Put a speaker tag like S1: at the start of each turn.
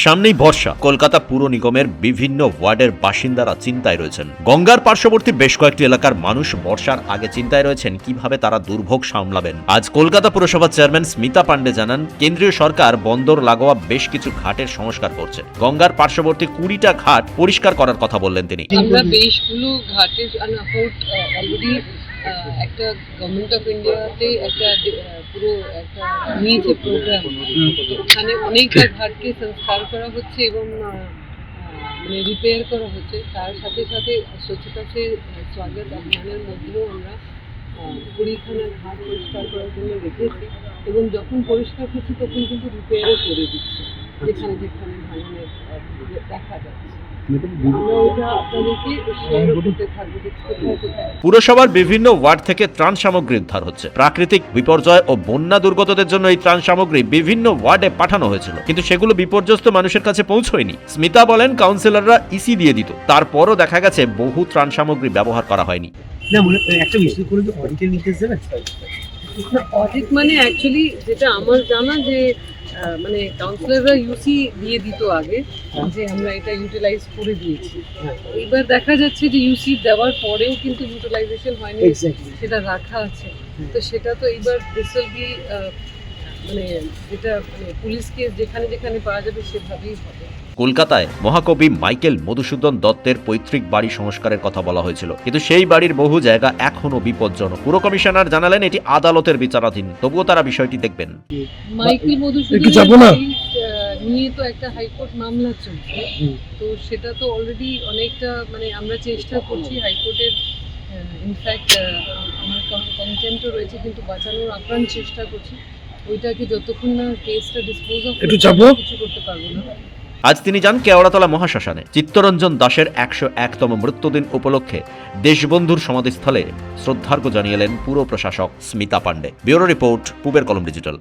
S1: সামনেই বর্ষা। কলকাতা পুর নিগমের বিভিন্ন ওয়ার্ডের বাসিন্দারা চিন্তায় রয়েছেন। গঙ্গার পার্শ্ববর্তী বেশ কয়েকটি এলাকার মানুষ বর্ষার আগে চিন্তায় রয়েছেন কিভাবে তারা দুর্ভোগ সামলাবেন। আজ কলকাতা পুরসভার চেয়ারম্যান স্মিতা পান্ডে জানান, কেন্দ্রীয় সরকার বন্দর লাগোয়া বেশ কিছু ঘাটের সংস্কার করছে। গঙ্গার পার্শ্ববর্তী 20টা ঘাট পরিষ্কার করার কথা বললেন তিনি।
S2: আমরা বেশগুলো ঘাটের অলরেডি একটা গভর্নমেন্ট অফ ইন্ডিয়াতে একটা পুরো একটা নিয়েছে প্রোগ্রাম, ওখানে অনেকটা ঘাটকে সংস্কার করা হচ্ছে এবং মানে রিপেয়ার করা হচ্ছে। তার সাথে সাথে স্বচ্ছতা সে স্বাগত অভিযানের মধ্যেও আমরা 20খানা ঘাট পরিষ্কার করার জন্য রেখেছি এবং যখন পরিষ্কার করছি তখন কিন্তু রিপেয়ারও করে দিচ্ছে যেখানে যেখানে ভাঙনের দেখা যাচ্ছে।
S1: পুরসভার বিভিন্ন ওয়ার্ড থেকে ত্রাণ সামগ্রী উদ্ধার হচ্ছে। প্রাকৃতিক বিপর্যয় ও বন্যা দুর্গতদের জন্য এই ত্রাণ সামগ্রী বিভিন্ন ওয়ার্ডে পাঠানো হয়েছিল, কিন্তু সেগুলো বিপর্যস্ত মানুষের কাছে পৌঁছয়নি। স্মিতা বলেন, কাউন্সিলররা ইসি দিয়ে দিত, তারপরও দেখা গেছে বহু ত্রাণ সামগ্রী ব্যবহার করা হয়নি।
S2: অডিট মানে অ্যাকচুয়ালি যেটা আমার জানা যে মানে কাউন্সিলররা ইউসি দিয়ে দিত আগে, যে আমরা এটা ইউটিলাইজ করে দিয়েছি। এবার দেখা যাচ্ছে যে ইউসি দেওয়ার পরেও কিন্তু ইউটিলাইজেশন হয়নি, সেটা রাখা আছে। তো সেটা তো এইবার দিস উইল বি মানে যেটা মানে পুলিশকে যেখানে যেখানে পাওয়া যাবে সেভাবেই হবে।
S1: কলকাতায় মহাকবি মাইকেল মধুসূদন দত্তের পৈতৃক বাড়ি সংস্কারের কথা বলা হয়েছিল, কিন্তু সেই বাড়ির বহু জায়গা এখনো বিপজ্জনক। পুর কমিশনার জানালেন এটি আদালতের বিচারাধীন, তবুও তারা বিষয়টি দেখবেন।
S2: মাইকেল মধুসূদন নিয়ে তো একটা হাইকোর্ট মামলা চলছে, তো সেটা তো অলরেডি অনেকটা মানে আমরা চেষ্টা করছি হাইকোর্টের, ইনফ্যাক্ট আমার কন্টেম্পটও রয়েছে, কিন্তু বাঁচানোর আপ্রাণ চেষ্টা করছি। ওইটাকে যতক্ষণ না কেসটা ডিসপোজ অফ কিছু করতে পারবো না।
S1: আজ তিনি যান কেওড়াতলা মহাশ্মশানে। চিত্তরঞ্জন দাশের 101তম মৃত্যুদিন উপলক্ষে দেশবন্ধুর সমাধিস্থলে শ্রদ্ধার্ঘ্য জানিয়েলেন পুর প্রশাসক স্মিতা পান্ডে। ব্যুরো রিপোর্ট, পূবের কলম ডিজিটাল।